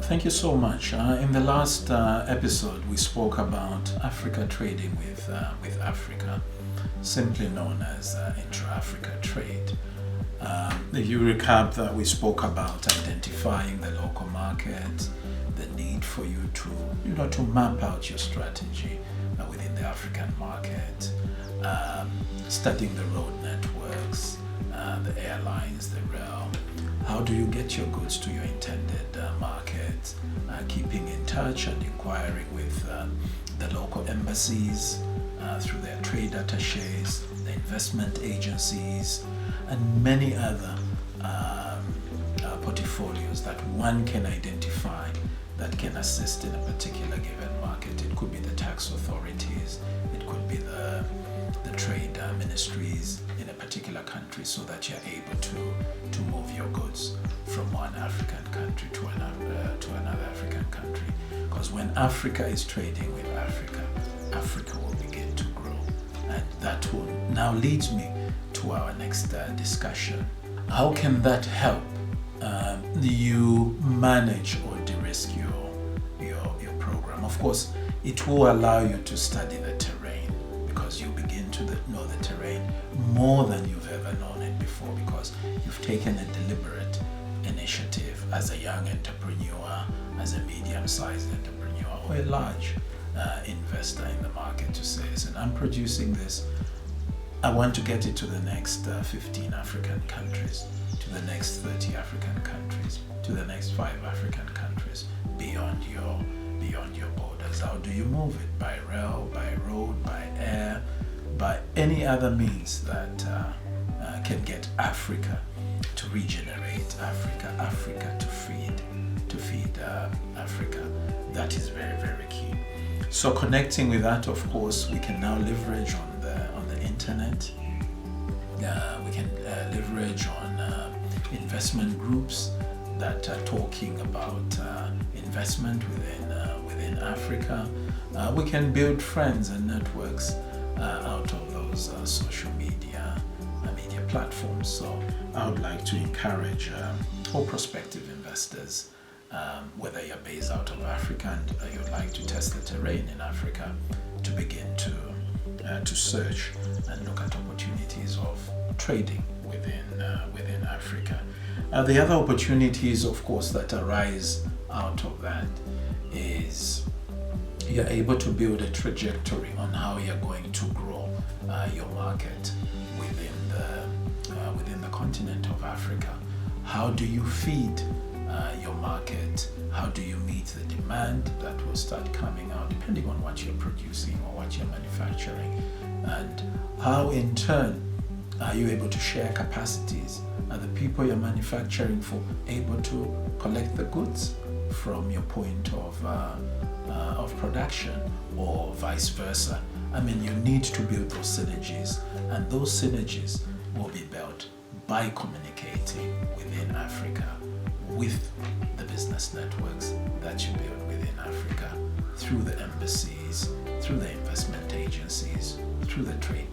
Thank you so much. In the last episode, we spoke about Africa trading with Africa, simply known as intra-Africa trade. If you recap that, we spoke about identifying the local market, the need for you to map out your strategy within the African market, studying the road networks, the airlines, the rail. How do you get your goods to your intended market? Keeping in touch and inquiring with the local embassies through their trade attaches, the investment agencies, and many other portfolios that one can identify that can assist in a particular given market. It could be the tax authorities, it could be the trade ministries in a particular country, so that you're able to move your goods from one African country to another African country. Because when Africa is trading with Africa, Africa will begin to grow. And that will now leads me to our next discussion. How can that help you manage or de-risk your program? Of course, it will allow you to study the terrain, because you begin to know the terrain more than you've ever known it before, because you've taken a deliberate initiative as a young entrepreneur, as a medium-sized entrepreneur, or a large investor in the market to say, listen, I'm producing this. I want to get it to the next 15 African countries, to the next 30 African countries, to the next 5 African countries beyond your borders. How do you move it? By rail, by road, by air, by any other means that can get Africa to regenerate Africa to feed Africa. That is very, very key. So connecting with that, of course, we can now leverage on the internet. We can leverage on investment groups that are talking about investment within Africa. We can build friends and networks out of those social media platforms. So I would like to encourage all prospective investors, whether you're based out of Africa and you'd like to test the terrain in Africa, to begin to search and look at opportunities of trading within Africa. The other opportunities, of course, that arise out of that is you're able to build a trajectory on how you're going to grow your market within the continent of Africa. How do you feed your market? How do you meet the demand that will start coming out depending on what you're producing or what you're manufacturing? And how in turn are you able to share capacities? Are the people you're manufacturing for able to collect the goods from your point of production, or vice versa? I mean, you need to build those synergies, and those synergies will be built by communicating within Africa with the business networks that you build within Africa, through the embassies, through the investment agencies, through the trade